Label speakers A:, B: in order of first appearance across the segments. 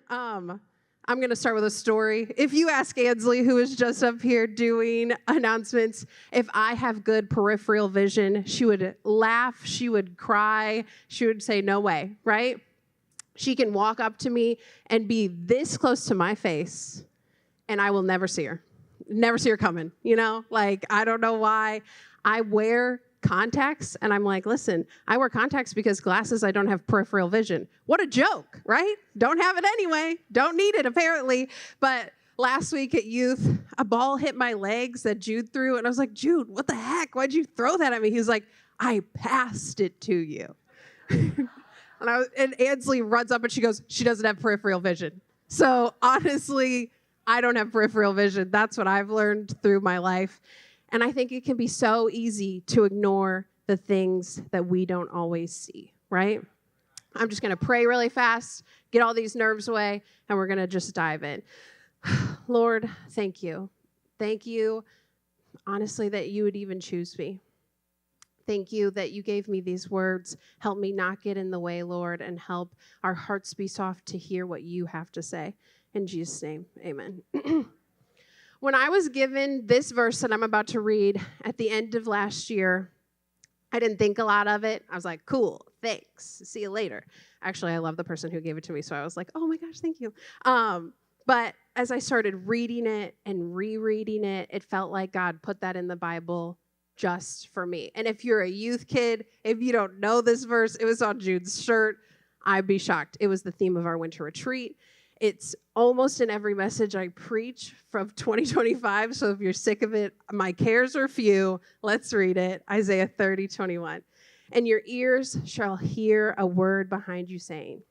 A: I'm going to start with a story. If you ask Ansley, who is just up here doing announcements, if I have good peripheral vision, she would laugh, she would cry, she would say, no way, right? She can walk up to me and be this close to my face, and I will never see her. Never see her coming, Like, I don't know why. I wear contacts, and I'm like, listen, I wear contacts because glasses, I don't have peripheral vision. What a joke, right? Don't have it anyway. Don't need it, apparently. But last week at youth, a ball hit my legs that Jude threw, and I was like, Jude, what the heck? Why'd you throw that at me? He was like, I passed it to you. And Ansley runs up, and she goes, she doesn't have peripheral vision. So honestly, I don't have peripheral vision. That's what I've learned through my life. And I think it can be so easy to ignore the things that we don't always see, right? I'm just going to pray really fast, get all these nerves away, and we're going to just dive in. Lord, thank you. Thank you, honestly, that you would even choose me. Thank you that you gave me these words. Help me not get in the way, Lord, and help our hearts be soft to hear what you have to say. In Jesus' name, amen. When I was given this verse that I'm about to read at the end of last year, I didn't think a lot of it. I was like, cool, thanks, see you later. Actually, I love the person who gave it to me, so I was like, oh my gosh, thank you. But as I started reading it and rereading it, it felt like God put that in the Bible just for me. And if you're a youth kid, if you don't know this verse, it was on Jude's shirt, I'd be shocked. It was the theme of our winter retreat. It's almost in every message I preach from 2025. So if you're sick of it, my cares are few. Let's read it. Isaiah 30:21. And your ears shall hear a word behind you saying,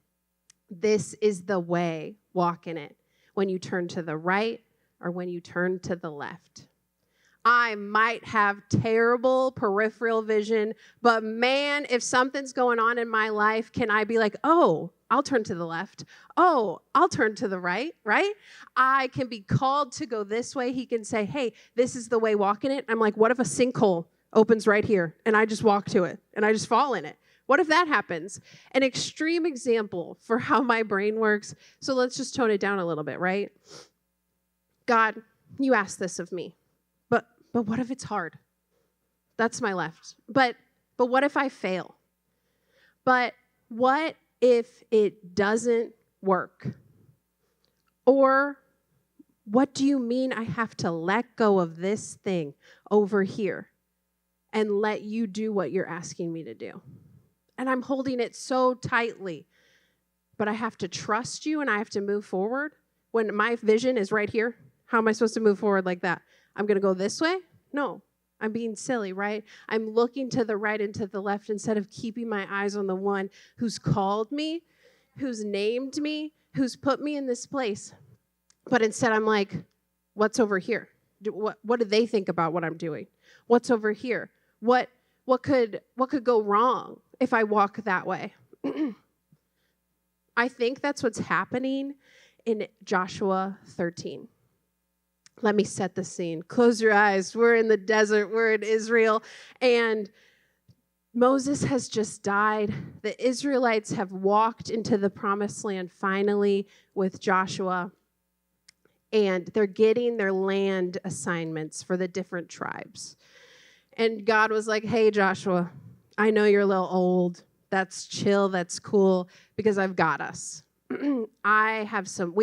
A: this is the way, walk in it, when you turn to the right or when you turn to the left. I might have terrible peripheral vision, but man, if something's going on in my life, can I be like, oh, I'll turn to the left. Oh, I'll turn to the right, right? I can be called to go this way. He can say, hey, this is the way, walk in it. I'm like, what if a sinkhole opens right here and I just walk to it and I just fall in it? What if that happens? An extreme example for how my brain works. So let's just tone it down a little bit, right? God, you asked this of me. But what if it's hard? That's my left. But what if I fail? But what if it doesn't work? Or what do you mean I have to let go of this thing over here and let you do what you're asking me to do? And I'm holding it so tightly. But I have to trust you and I have to move forward when my vision is right here. How am I supposed to move forward like that? I'm going to go this way? No, I'm being silly, right? I'm looking to the right and to the left instead of keeping my eyes on the one who's called me, who's named me, who's put me in this place. But instead I'm like, what's over here? What do they think about what I'm doing? What's over here? What could go wrong if I walk that way? I think that's what's happening in Joshua 13. Let me set the scene. Close your eyes. We're in the desert. We're in Israel. And Moses has just died. The Israelites have walked into the promised land finally with Joshua. And they're getting their land assignments for the different tribes. And God was like, hey, Joshua, I know you're a little old. That's chill. That's cool because I've got us. We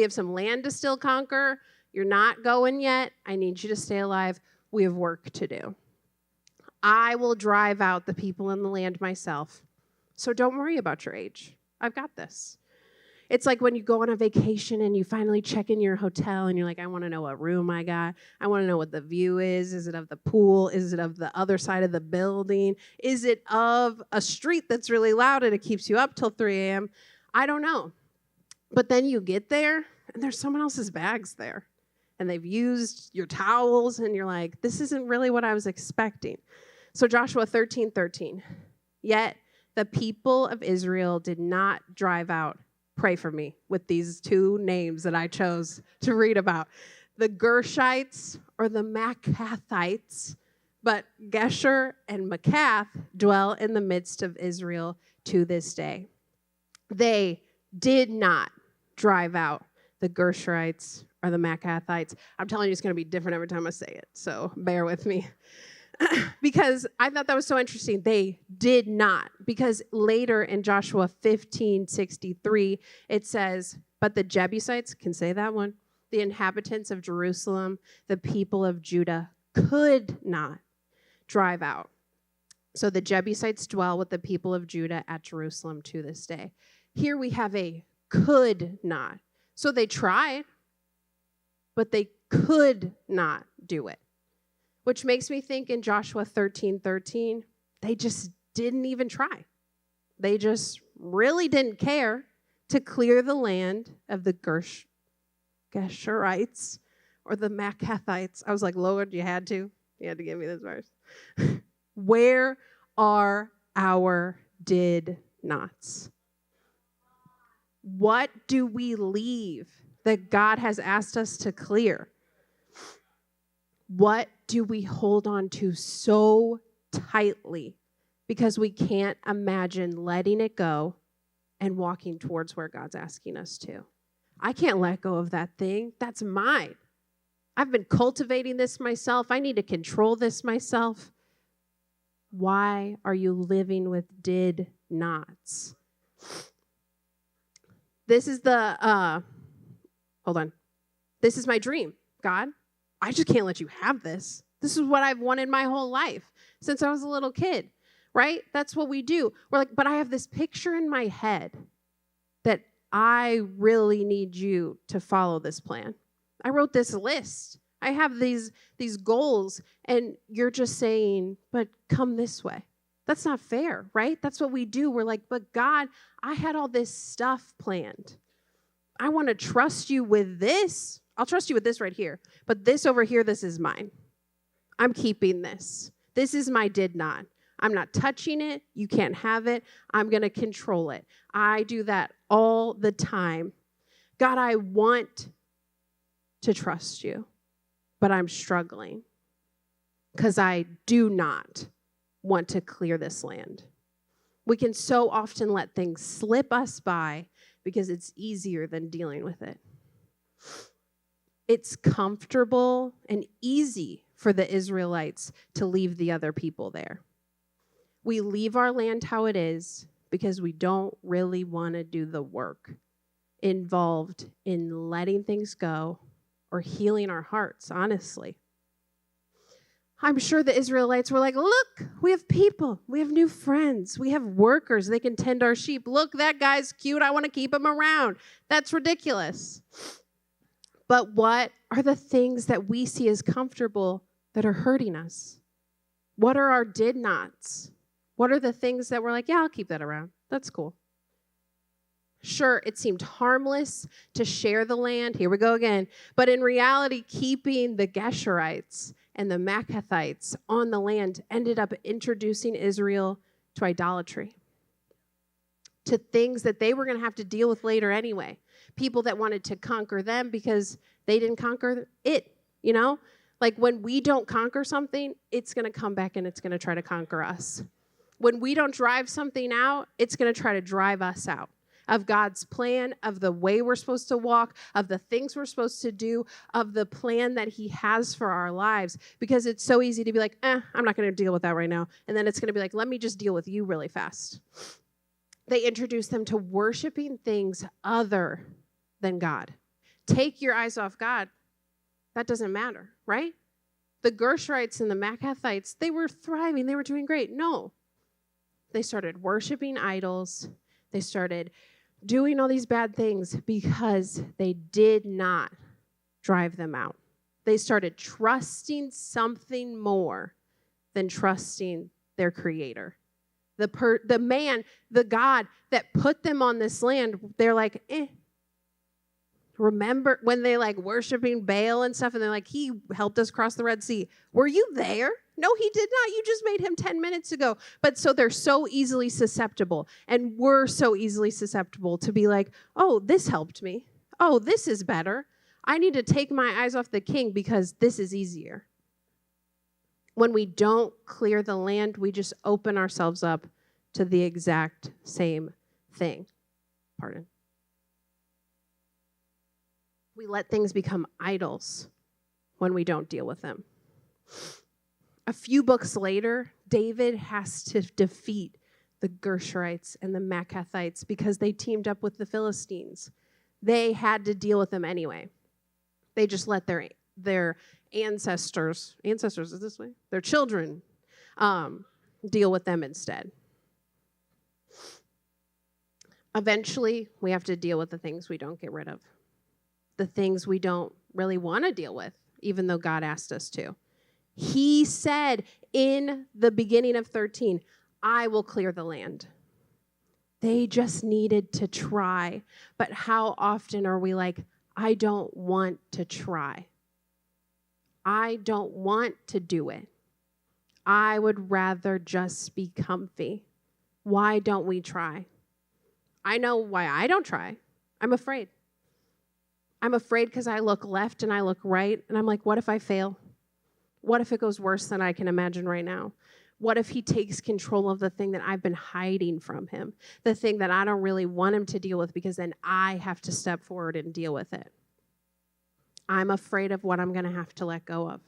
A: have some land to still conquer. You're not going yet. I need you to stay alive. We have work to do. I will drive out the people in the land myself. So don't worry about your age. I've got this. It's like when you go on a vacation and you finally check in your hotel and you're like, I want to know what room I got. I want to know what the view is. Is it of the pool? Is it of the other side of the building? Is it of a street that's really loud and it keeps you up till 3 a.m.? I don't know. But then you get there and there's someone else's bags there. And they've used your towels and you're like, this isn't really what I was expecting. So Joshua 13:13. Yet the people of Israel did not drive out. Pray for me with these two names that I chose to read about. The Gershites or the Machathites, but Gesher and Machath dwell in the midst of Israel to this day. They did not drive out the Gershurites or the Machathites. I'm telling you, it's going to be different every time I say it, so bear with me. Because I thought that was so interesting. They did not. Because later in Joshua 15:63, it says, but the Jebusites, can say that one, the inhabitants of Jerusalem, the people of Judah, could not drive out. So the Jebusites dwell with the people of Judah at Jerusalem to this day. Here we have a could not. So they tried, but they could not do it. Which makes me think in Joshua 13:13, they just didn't even try. They just really didn't care to clear the land of the Geshurites or the Machathites. I was like, Lord, you had to. You had to give me this verse. Where are our did nots? What do we leave that God has asked us to clear? What do we hold on to so tightly because we can't imagine letting it go and walking towards where God's asking us to? I can't let go of that thing. That's mine. I've been cultivating this myself. I need to control this myself. Why are you living with did nots? This is This is my dream, God. I just can't let you have this. This is what I've wanted my whole life since I was a little kid, right? That's what we do. We're like, but I have this picture in my head that I really need you to follow this plan. I wrote this list. I have these goals, and you're just saying, but come this way. That's not fair, right? That's what we do. We're like, but God, I had all this stuff planned. I want to trust you with this. I'll trust you with this right here. But this over here, this is mine. I'm keeping this. This is my did not. I'm not touching it. You can't have it. I'm going to control it. I do that all the time. God, I want to trust you, but I'm struggling because I do not want to clear this land. We can so often let things slip us by because it's easier than dealing with it. It's comfortable and easy for the Israelites to leave the other people there. We leave our land how it is because we don't really want to do the work involved in letting things go or healing our hearts, honestly. I'm sure the Israelites were like, look, we have people. We have new friends. We have workers. They can tend our sheep. Look, that guy's cute. I want to keep him around. That's ridiculous. But what are the things that we see as comfortable that are hurting us? What are our did nots? What are the things that we're like, yeah, I'll keep that around. That's cool. Sure, it seemed harmless to share the land. Here we go again. But in reality, keeping the Geshurites and the Machathites on the land ended up introducing Israel to idolatry, to things that they were going to have to deal with later anyway. People that wanted to conquer them because they didn't conquer it, you know? Like when we don't conquer something, it's going to come back and it's going to try to conquer us. When we don't drive something out, it's going to try to drive us out of God's plan, of the way we're supposed to walk, of the things we're supposed to do, of the plan that he has for our lives. Because it's so easy to be like, I'm not going to deal with that right now. And then it's going to be like, let me just deal with you really fast. They introduce them to worshiping things other than God. Take your eyes off God. That doesn't matter, right? The Gershurites and the Machathites, they were thriving. They were doing great. No. They started worshiping idols. They started doing all these bad things because they did not drive them out. They started trusting something more than trusting their creator. The man, the God that put them on this land, they're like, Remember when they like worshiping Baal and stuff, and they're like, he helped us cross the Red Sea. Were you there? No, he did not. You just made him 10 minutes ago. But so they're so easily susceptible, and we're so easily susceptible to be like, oh, this helped me. Oh, this is better. I need to take my eyes off the king because this is easier. When we don't clear the land, we just open ourselves up to the exact same thing. Pardon. We let things become idols when we don't deal with them. A few books later, David has to defeat the Gershurites and the Maccathites because they teamed up with the Philistines. They had to deal with them anyway. They just let their ancestors is this way? Their children deal with them instead. Eventually, we have to deal with the things we don't get rid of. The things we don't really want to deal with, even though God asked us to. He said in the beginning of 13, I will clear the land. They just needed to try. But how often are we like, I don't want to try. I don't want to do it. I would rather just be comfy. Why don't we try? I know why I don't try. I'm afraid. I'm afraid because I look left and I look right, and I'm like, what if I fail? What if it goes worse than I can imagine right now? What if he takes control of the thing that I've been hiding from him? The thing that I don't really want him to deal with, because then I have to step forward and deal with it. I'm afraid of what I'm going to have to let go of.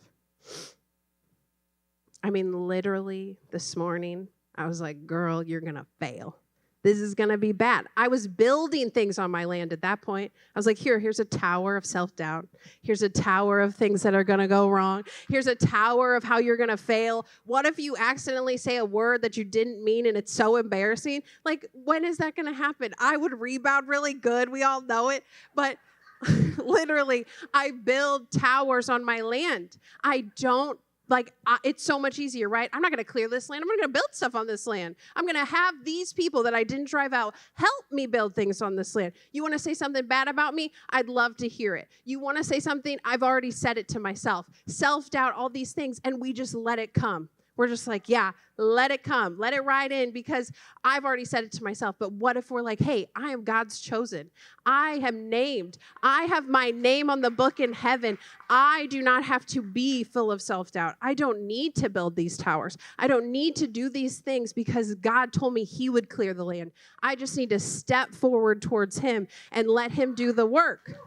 A: I mean, literally this morning, I was like, girl, you're going to fail. This is going to be bad. I was building things on my land at that point. I was like, here's a tower of self-doubt. Here's a tower of things that are going to go wrong. Here's a tower of how you're going to fail. What if you accidentally say a word that you didn't mean and it's so embarrassing? Like, when is that going to happen? I would rebound really good. We all know it. But literally, I build towers on my land. It's so much easier, right? I'm not going to clear this land. I'm going to build stuff on this land. I'm going to have these people that I didn't drive out help me build things on this land. You want to say something bad about me? I'd love to hear it. You want to say something? I've already said it to myself. Self-doubt, all these things, and we just let it come. We're just like, yeah, let it come. Let it ride in because I've already said it to myself. But what if we're like, hey, I am God's chosen. I am named. I have my name on the book in heaven. I do not have to be full of self-doubt. I don't need to build these towers. I don't need to do these things because God told me he would clear the land. I just need to step forward towards him and let him do the work.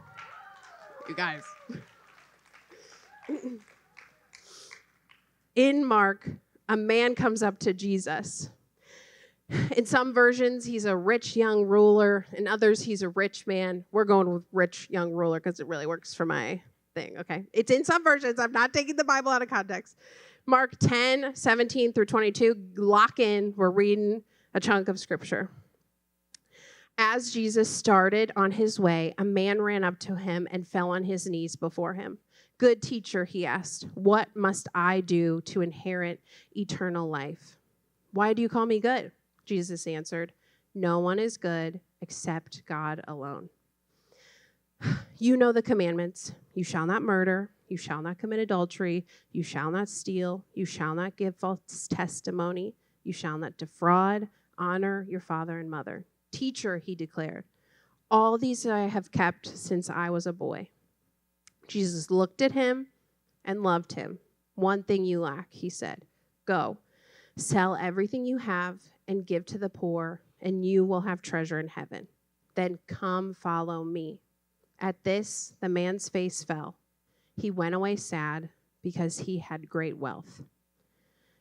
A: You guys. In Mark, a man comes up to Jesus. In some versions, he's a rich young ruler. In others, he's a rich man. We're going with rich young ruler because it really works for my thing, okay? It's in some versions. I'm not taking the Bible out of context. Mark 10, 17 through 22, lock in. We're reading a chunk of scripture. As Jesus started on his way, a man ran up to him and fell on his knees before him. Good teacher, he asked, what must I do to inherit eternal life? Why do you call me good? Jesus answered, no one is good except God alone. You know the commandments. You shall not murder. You shall not commit adultery. You shall not steal. You shall not give false testimony. You shall not defraud. Honor your father and mother. Teacher, he declared, all these I have kept since I was a boy. Jesus looked at him and loved him. One thing you lack, he said. Go, sell everything you have and give to the poor, and you will have treasure in heaven. Then come follow me. At this, the man's face fell. He went away sad because he had great wealth.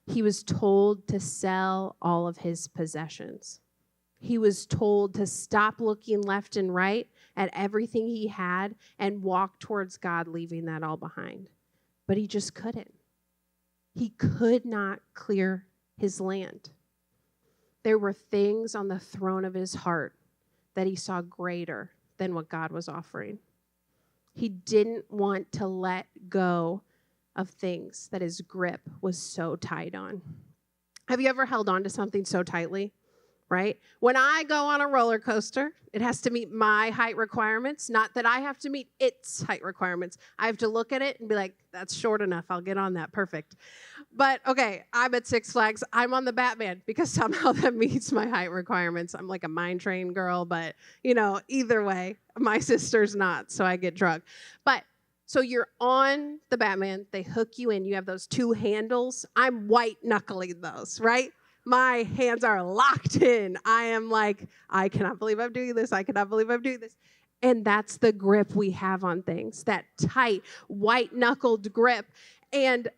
A: He was told to sell all of his possessions. He was told to stop looking left and right at everything he had and walk towards God, leaving that all behind. But he just couldn't. He could not clear his land. There were things on the throne of his heart that he saw greater than what God was offering. He didn't want to let go of things that his grip was so tight on. Have you ever held on to something so tightly? Right? When I go on a roller coaster, it has to meet my height requirements, not that I have to meet its height requirements. I have to look at it and be like, that's short enough. I'll get on that. Perfect. But okay, I'm at Six Flags. I'm on the Batman because somehow that meets my height requirements. I'm like a mine train girl, but either way, my sister's not, so I get drunk. But so you're on the Batman. They hook you in. You have those two handles. I'm white knuckling those, right? My hands are locked in. I am like, I cannot believe I'm doing this. I cannot believe I'm doing this. And that's the grip we have on things, that tight, white-knuckled grip. And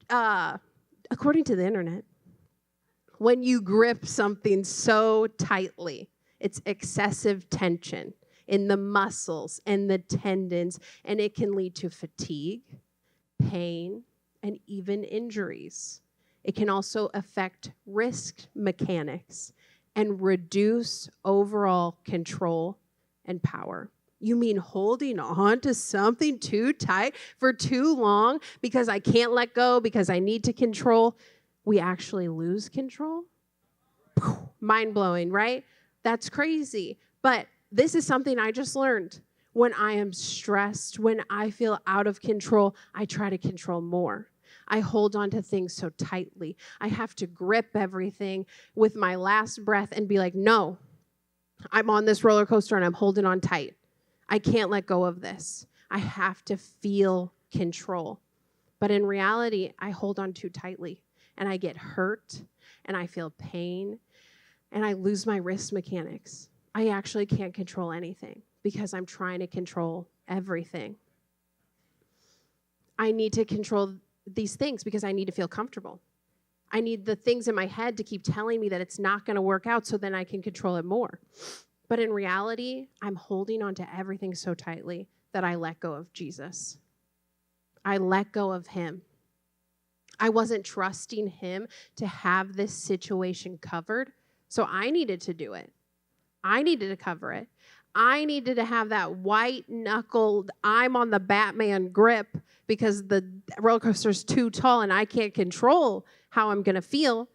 A: according to the internet, when you grip something so tightly, it's excessive tension in the muscles and the tendons, and it can lead to fatigue, pain, and even injuries. It can also affect wrist mechanics and reduce overall control and power. You mean holding on to something too tight for too long because I can't let go, because I need to control? We actually lose control? Mind-blowing, right? That's crazy. But this is something I just learned. When I am stressed, when I feel out of control, I try to control more. I hold on to things so tightly. I have to grip everything with my last breath and be like, no, I'm on this roller coaster and I'm holding on tight. I can't let go of this. I have to feel control. But in reality, I hold on too tightly and I get hurt and I feel pain and I lose my wrist mechanics. I actually can't control anything because I'm trying to control everything. I need to control these things because I need to feel comfortable. I need the things in my head to keep telling me that it's not going to work out so then I can control it more. But in reality, I'm holding on to everything so tightly that I let go of Jesus. I let go of him. I wasn't trusting him to have this situation covered, so I needed to do it. I needed to cover it. I needed to have that white-knuckled, I'm on the Batman grip because the roller coaster's too tall and I can't control how I'm going to feel.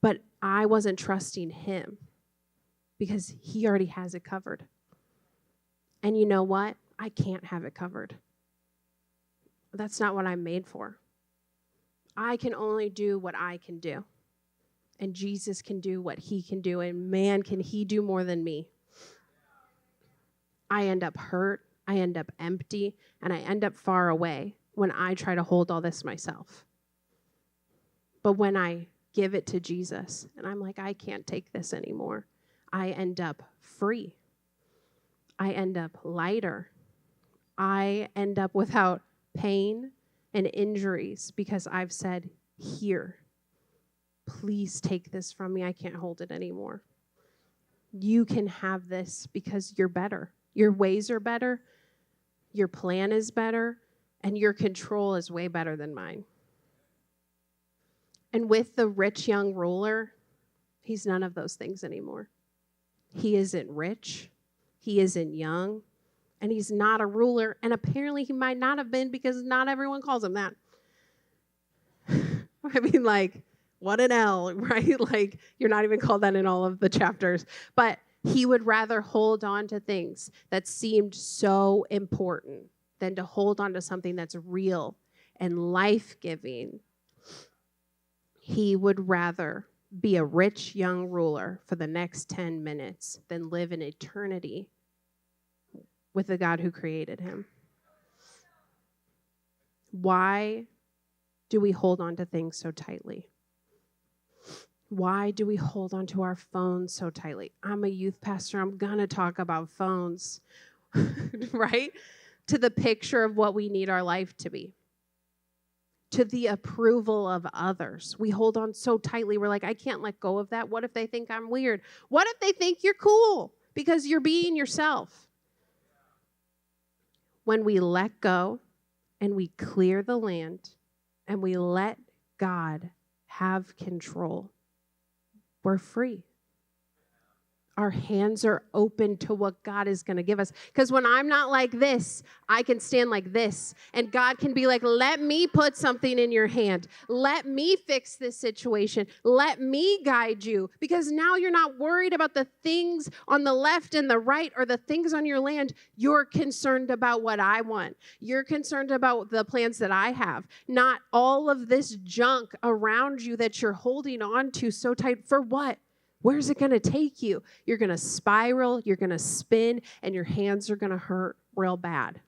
A: But I wasn't trusting him because he already has it covered. And you know what? I can't have it covered. That's not what I'm made for. I can only do what I can do. And Jesus can do what he can do. And man, can he do more than me. I end up hurt, I end up empty, and I end up far away when I try to hold all this myself. But when I give it to Jesus, and I'm like, I can't take this anymore, I end up free. I end up lighter. I end up without pain and injuries because I've said, here, please take this from me. I can't hold it anymore. You can have this because you're better. Your ways are better, your plan is better, and your control is way better than mine. And with the rich young ruler, he's none of those things anymore. He isn't rich, he isn't young, and he's not a ruler, and apparently he might not have been because not everyone calls him that. I mean, like, what an L, right? Like, you're not even called that in all of the chapters. But he would rather hold on to things that seemed so important than to hold on to something that's real and life-giving. He would rather be a rich young ruler for the next 10 minutes than live in eternity with the God who created him. Why do we hold on to things so tightly? Why do we hold on to our phones so tightly? I'm a youth pastor. I'm going to talk about phones, right? To the picture of what we need our life to be. To the approval of others. We hold on so tightly. We're like, I can't let go of that. What if they think I'm weird? What if they think you're cool because you're being yourself? When we let go and we clear the land and we let God have control, we're free. Our hands are open to what God is going to give us. Because when I'm not like this, I can stand like this. And God can be like, let me put something in your hand. Let me fix this situation. Let me guide you. Because now you're not worried about the things on the left and the right or the things on your land. You're concerned about what I want. You're concerned about the plans that I have. Not all of this junk around you that you're holding on to so tight. For what? Where's it going to take you? You're going to spiral, you're going to spin, and your hands are going to hurt real bad.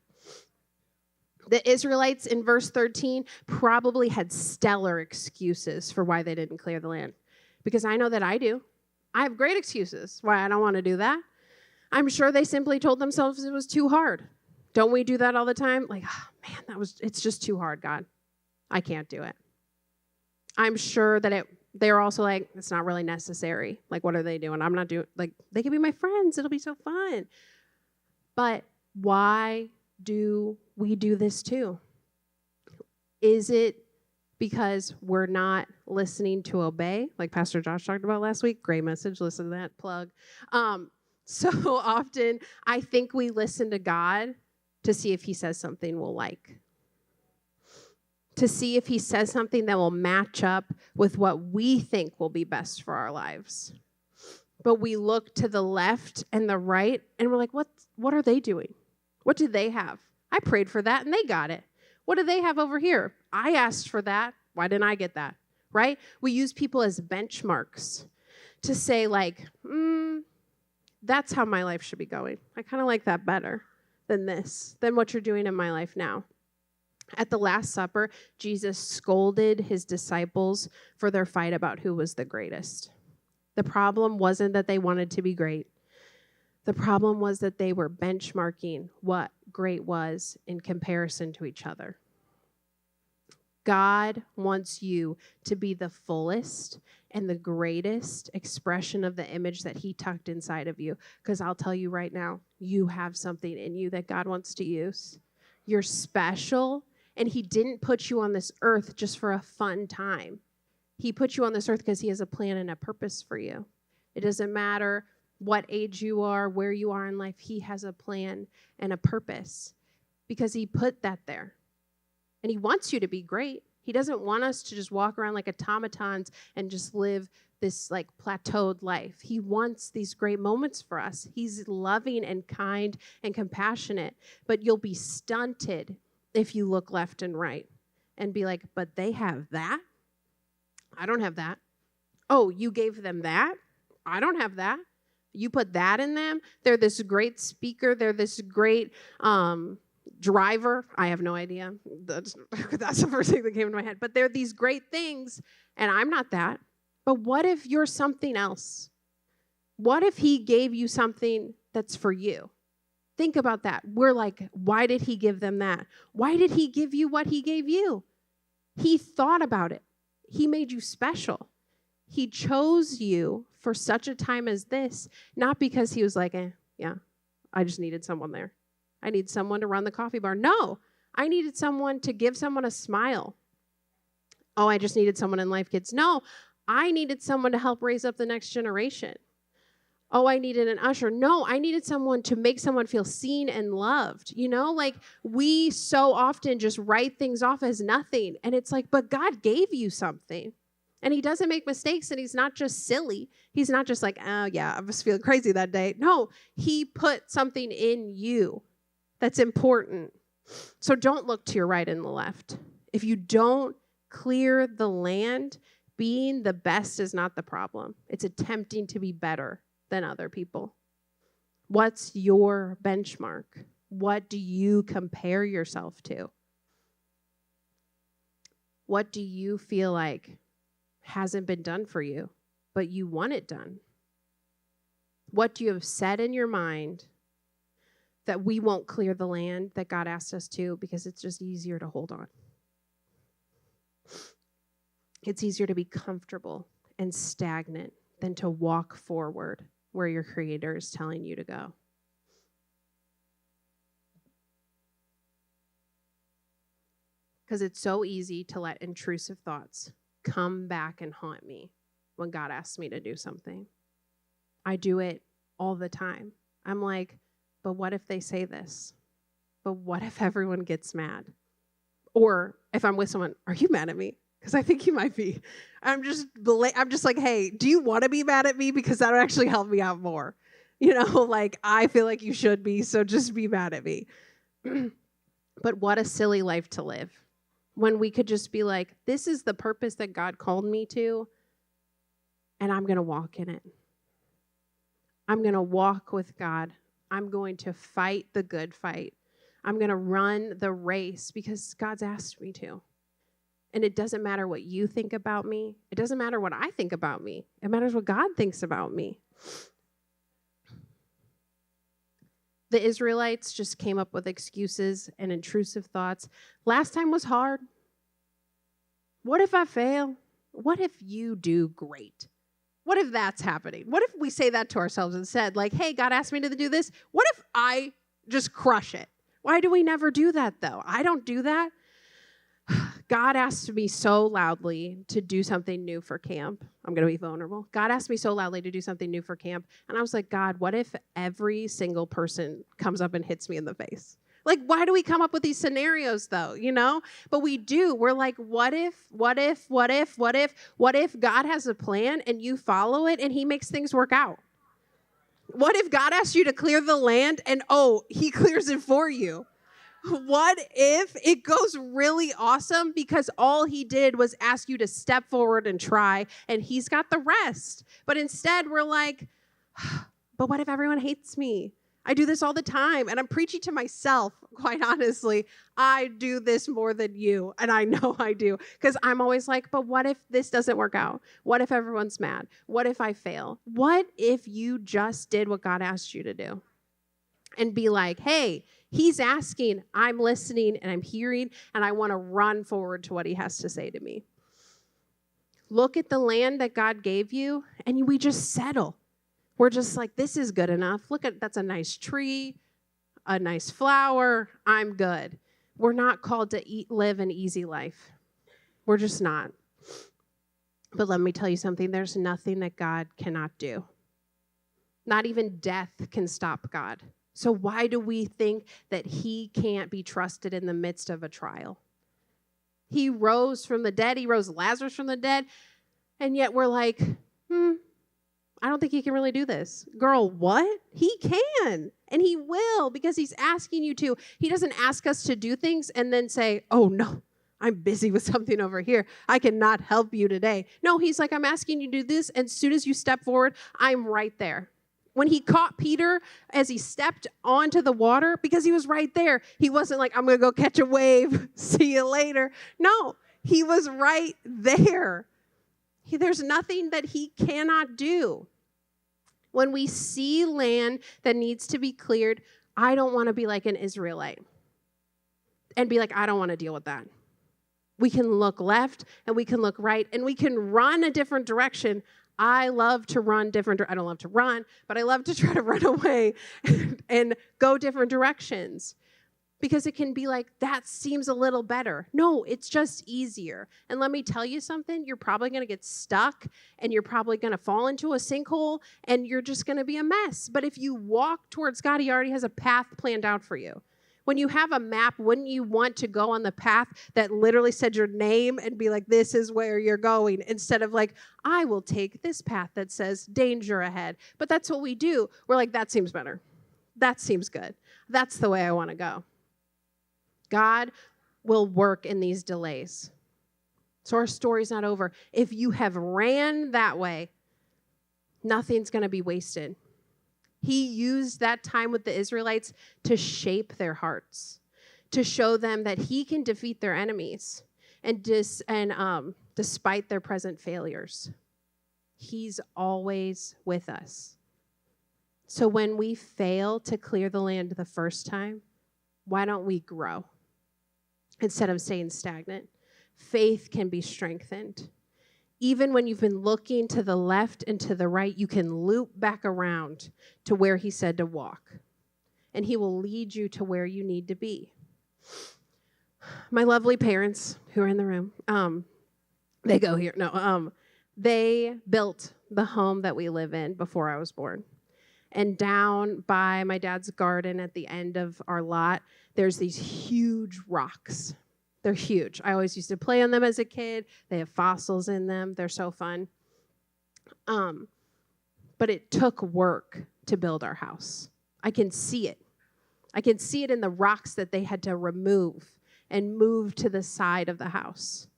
A: The Israelites in verse 13 probably had stellar excuses for why they didn't clear the land. Because I know that I do. I have great excuses why I don't want to do that. I'm sure they simply told themselves it was too hard. Don't we do that all the time? Like, oh, man, it's just too hard, God. I can't do it. I'm sure that they're also like, it's not really necessary. Like, what are they doing? I'm not doing, like, they can be my friends. It'll be so fun. But why do we do this too? Is it because we're not listening to obey? Like Pastor Josh talked about last week. Great message. Listen to that plug. So often I think we listen to God to see if he says something we'll like, to see if he says something that will match up with what we think will be best for our lives. But we look to the left and the right, and we're like, what are they doing? What do they have? I prayed for that, and they got it. What do they have over here? I asked for that. Why didn't I get that? Right? We use people as benchmarks to say, like, that's how my life should be going. I kind of like that better than what you're doing in my life now. At the Last Supper, Jesus scolded his disciples for their fight about who was the greatest. The problem wasn't that they wanted to be great. The problem was that they were benchmarking what great was in comparison to each other. God wants you to be the fullest and the greatest expression of the image that he tucked inside of you. Because I'll tell you right now, you have something in you that God wants to use. You're special, and he didn't put you on this earth just for a fun time. He put you on this earth because he has a plan and a purpose for you. It doesn't matter what age you are, where you are in life. He has a plan and a purpose because he put that there. And he wants you to be great. He doesn't want us to just walk around like automatons and just live this like plateaued life. He wants these great moments for us. He's loving and kind and compassionate, but you'll be stunted if you look left and right and be like, but they have that? I don't have that. Oh, you gave them that? I don't have that. You put that in them? They're this great speaker. They're this great driver. I have no idea. That's the first thing that came into my head. But they're these great things, and I'm not that. But what if you're something else? What if he gave you something that's for you? Think about that. We're like, why did he give them that? Why did he give you what he gave you? He thought about it. He made you special. He chose you for such a time as this, not because he was like, yeah, I just needed someone there. I need someone to run the coffee bar. No, I needed someone to give someone a smile. Oh, I just needed someone in Life Kids. No, I needed someone to help raise up the next generation. Oh, I needed an usher. No, I needed someone to make someone feel seen and loved. You know, like we so often just write things off as nothing. And it's like, but God gave you something. And he doesn't make mistakes, and he's not just silly. He's not just like, oh, yeah, I was feeling crazy that day. No, he put something in you that's important. So don't look to your right and the left. If you don't clear the land, being the best is not the problem. It's attempting to be better than other people. What's your benchmark? What do you compare yourself to? What do you feel like hasn't been done for you, but you want it done? What do you have said in your mind that we won't clear the land that God asked us to because it's just easier to hold on? It's easier to be comfortable and stagnant than to walk forward where your Creator is telling you to go. Because it's so easy to let intrusive thoughts come back and haunt me when God asks me to do something. I do it all the time. I'm like, but what if they say this? But what if everyone gets mad? Or if I'm with someone, are you mad at me? Because I think you might be. I'm just like, hey, do you want to be mad at me? Because that would actually help me out more. You know, like I feel like you should be, so just be mad at me. But what a silly life to live. When we could just be like, this is the purpose that God called me to, and I'm going to walk in it. I'm going to walk with God. I'm going to fight the good fight. I'm going to run the race because God's asked me to. And it doesn't matter what you think about me. It doesn't matter what I think about me. It matters what God thinks about me. The Israelites just came up with excuses and intrusive thoughts. Last time was hard. What if I fail? What if you do great? What if that's happening? What if we say that to ourselves instead? Like, hey, God asked me to do this. What if I just crush it? Why do we never do that, though? I don't do that. God asked me so loudly to do something new for camp. I'm going to be vulnerable. God asked me so loudly to do something new for camp. And I was like, God, what if every single person comes up and hits me in the face? Like, why do we come up with these scenarios, though, But we do. We're like, what if God has a plan and you follow it and he makes things work out? What if God asks you to clear the land and, he clears it for you? What if it goes really awesome because all he did was ask you to step forward and try, and he's got the rest? But instead, we're like, but what if everyone hates me? I do this all the time, and I'm preaching to myself, quite honestly. I do this more than you, and I know I do, because I'm always like, but what if this doesn't work out? What if everyone's mad? What if I fail? What if you just did what God asked you to do? And be like, hey, he's asking, I'm listening, and I'm hearing, and I want to run forward to what he has to say to me. Look at the land that God gave you, and we just settle. We're just like, this is good enough. Look at, that's a nice tree, a nice flower. I'm good. We're not called to live an easy life. We're just not. But let me tell you something. There's nothing that God cannot do. Not even death can stop God. So why do we think that he can't be trusted in the midst of a trial? He rose from the dead. He rose Lazarus from the dead. And yet we're like, I don't think he can really do this. Girl, what? He can. And he will, because he's asking you to. He doesn't ask us to do things and then say, oh, no, I'm busy with something over here. I cannot help you today. No, he's like, I'm asking you to do this. And as soon as you step forward, I'm right there. When he caught Peter as he stepped onto the water, because he was right there, he wasn't like, I'm going to go catch a wave. See you later. No, he was right there. There's nothing that he cannot do. When we see land that needs to be cleared, I don't want to be like an Israelite and be like, I don't want to deal with that. We can look left and we can look right and we can run a different direction. I love to run different. I don't love to run, but I love to try to run away and go different directions, because it can be like, that seems a little better. No, it's just easier. And let me tell you something, you're probably going to get stuck and you're probably going to fall into a sinkhole and you're just going to be a mess. But if you walk towards God, he already has a path planned out for you. When you have a map, wouldn't you want to go on the path that literally said your name and be like, this is where you're going, instead of like, I will take this path that says danger ahead. But that's what we do. We're like, that seems better. That seems good. That's the way I want to go. God will work in these delays. So our story's not over. If you have ran that way, nothing's going to be wasted. He used that time with the Israelites to shape their hearts, to show them that he can defeat their enemies and despite their present failures. He's always with us. So when we fail to clear the land the first time, why don't we grow instead of staying stagnant? Faith can be strengthened. Even when you've been looking to the left and to the right, you can loop back around to where he said to walk. And he will lead you to where you need to be. My lovely parents who are in the room, they go here. No, they built the home that we live in before I was born. And down by my dad's garden at the end of our lot, there's these huge rocks. They're huge. I always used to play on them as a kid. They have fossils in them. They're so fun. But it took work to build our house. I can see it. I can see it in the rocks that they had to remove and move to the side of the house.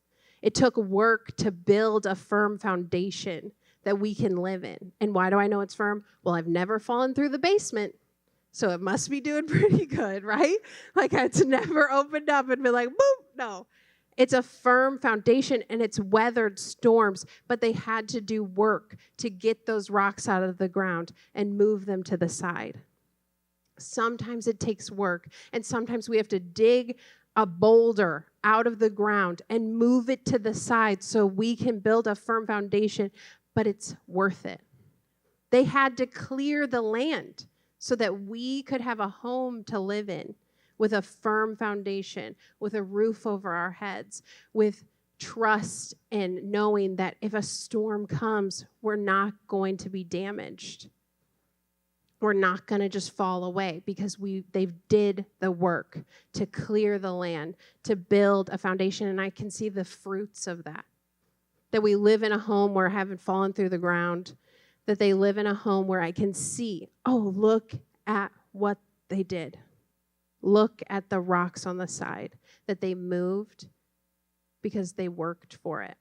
A: It took work to build a firm foundation that we can live in. And why do I know it's firm? Well, I've never fallen through the basement, so it must be doing pretty good, right? Like, it's never opened up and been like, boop. No, it's a firm foundation and it's weathered storms, but they had to do work to get those rocks out of the ground and move them to the side. Sometimes it takes work, and sometimes we have to dig a boulder out of the ground and move it to the side so we can build a firm foundation, but it's worth it. They had to clear the land so that we could have a home to live in with a firm foundation, with a roof over our heads, with trust and knowing that if a storm comes, we're not going to be damaged. We're not going to just fall away because they've did the work to clear the land, to build a foundation, and I can see the fruits of that. That we live in a home where I haven't fallen through the ground, that they live in a home where I can see, oh, look at what they did. Look at the rocks on the side that they moved because they worked for it.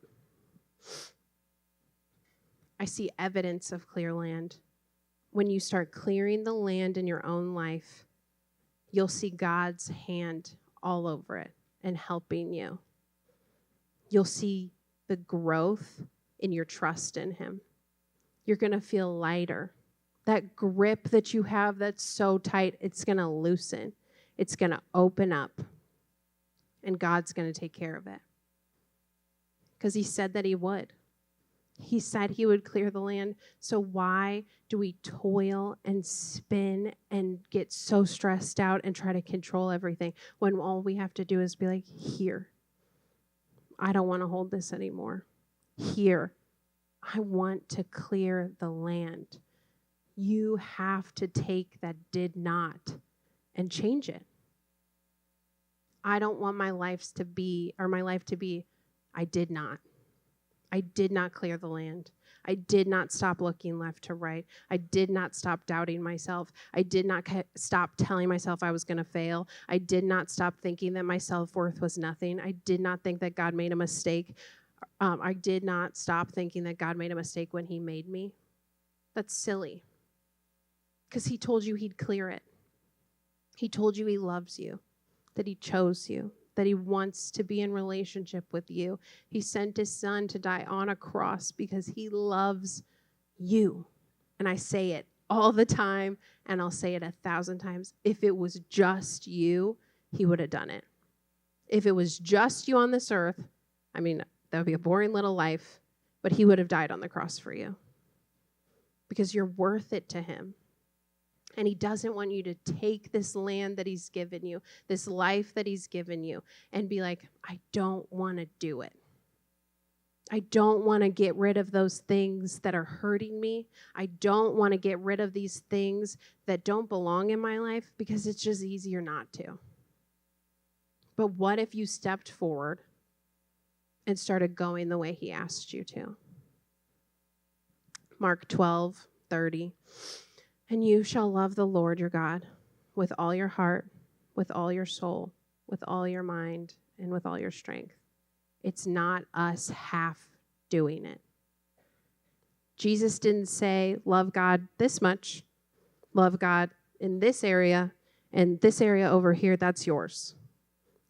A: I see evidence of clear land. When you start clearing the land in your own life, you'll see God's hand all over it and helping you. You'll see the growth in your trust in him. You're going to feel lighter. That grip that you have that's so tight, it's going to loosen. It's going to open up. And God's going to take care of it. Because he said that he would. He said he would clear the land. So why do we toil and spin and get so stressed out and try to control everything when all we have to do is be like, here, I don't want to hold this anymore. Here, I want to clear the land. You have to take that did not and change it. I don't want my life to be, I did not. I did not clear the land. I did not stop looking left to right. I did not stop doubting myself. I did not stop telling myself I was going to fail. I did not stop thinking that my self-worth was nothing. I did not think that God made a mistake. I did not stop thinking that God made a mistake when he made me. That's silly. Because he told you he'd clear it. He told you he loves you, that he chose you, that he wants to be in relationship with you. He sent his son to die on a cross because he loves you. And I say it all the time, and I'll say it 1,000 times. If it was just you, he would have done it. If it was just you on this earth, that would be a boring little life, but he would have died on the cross for you because you're worth it to him. And he doesn't want you to take this land that he's given you, this life that he's given you, and be like, I don't want to do it. I don't want to get rid of those things that are hurting me. I don't want to get rid of these things that don't belong in my life because it's just easier not to. But what if you stepped forward and started going the way he asked you to? Mark 12:30. And you shall love the Lord your God with all your heart, with all your soul, with all your mind, and with all your strength. It's not us half doing it. Jesus didn't say, love God this much, love God in this area, and this area over here, that's yours.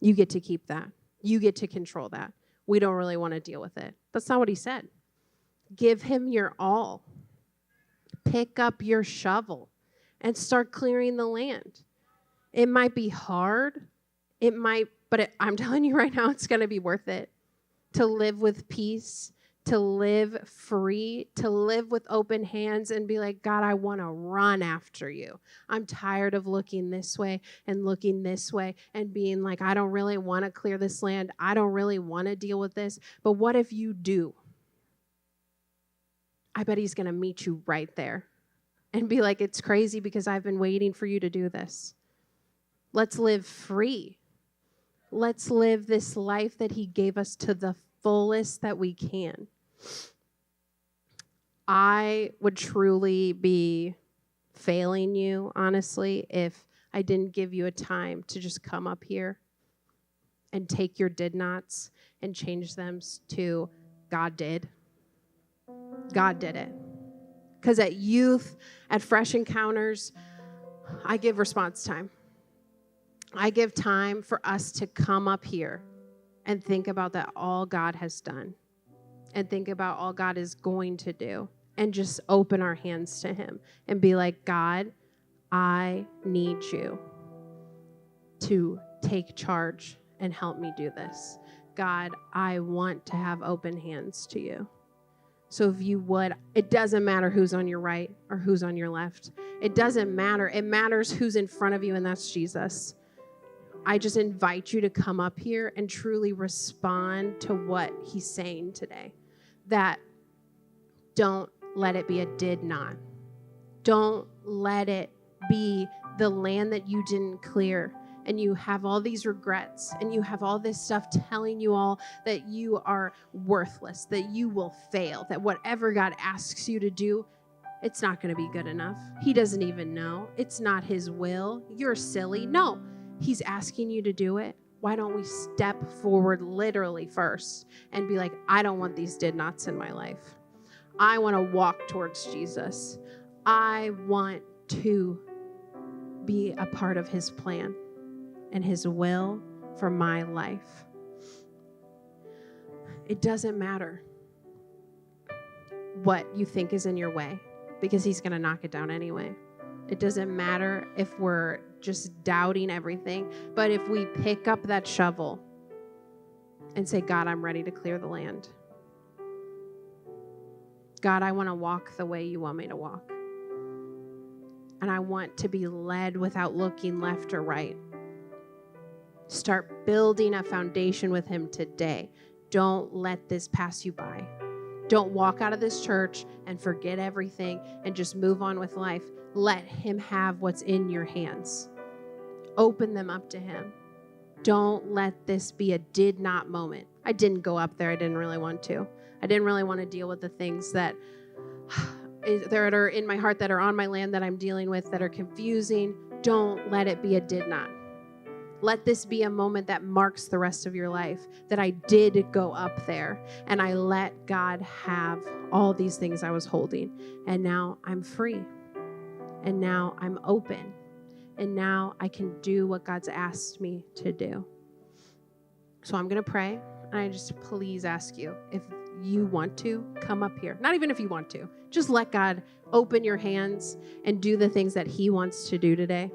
A: You get to keep that. You get to control that. We don't really want to deal with it. That's not what he said. Give him your all. Pick up your shovel and start clearing the land. It might be hard. I'm telling you right now, it's going to be worth it to live with peace, to live free, to live with open hands and be like, God, I want to run after you. I'm tired of looking this way and looking this way and being like, I don't really want to clear this land. I don't really want to deal with this. But what if you do? I bet he's going to meet you right there and be like, it's crazy because I've been waiting for you to do this. Let's live free. Let's live this life that he gave us to the fullest that we can. I would truly be failing you, honestly, if I didn't give you a time to just come up here and take your did nots and change them to God did. God did it. Because at youth, at Fresh Encounters, I give response time. I give time for us to come up here and think about that all God has done and think about all God is going to do and just open our hands to him and be like, God, I need you to take charge and help me do this. God, I want to have open hands to you. So if you would, it doesn't matter who's on your right or who's on your left. It doesn't matter. It matters who's in front of you, and that's Jesus. I just invite you to come up here and truly respond to what he's saying today. That don't let it be a did not. Don't let it be the land that you didn't clear, and you have all these regrets, and you have all this stuff telling you all that you are worthless, that you will fail, that whatever God asks you to do, it's not going to be good enough. He doesn't even know. It's not his will. You're silly. No, he's asking you to do it. Why don't we step forward literally first and be like, I don't want these did nots in my life. I want to walk towards Jesus. I want to be a part of his plan and his will for my life. It doesn't matter what you think is in your way, because he's going to knock it down anyway. It doesn't matter if we're just doubting everything, but if we pick up that shovel and say, God, I'm ready to clear the land. God, I want to walk the way you want me to walk. And I want to be led without looking left or right. Start building a foundation with him today. Don't let this pass you by. Don't walk out of this church and forget everything and just move on with life. Let him have what's in your hands. Open them up to him. Don't let this be a did not moment. I didn't go up there. I didn't really want to. I didn't really want to deal with the things that are in my heart, that are on my land, that I'm dealing with, that are confusing. Don't let it be a did not. Let this be a moment that marks the rest of your life, that I did go up there and I let God have all these things I was holding. And now I'm free. And now I'm open. And now I can do what God's asked me to do. So I'm going to pray. And I just please ask you, if you want to, come up here. Not even if you want to. Just let God open your hands and do the things that he wants to do today.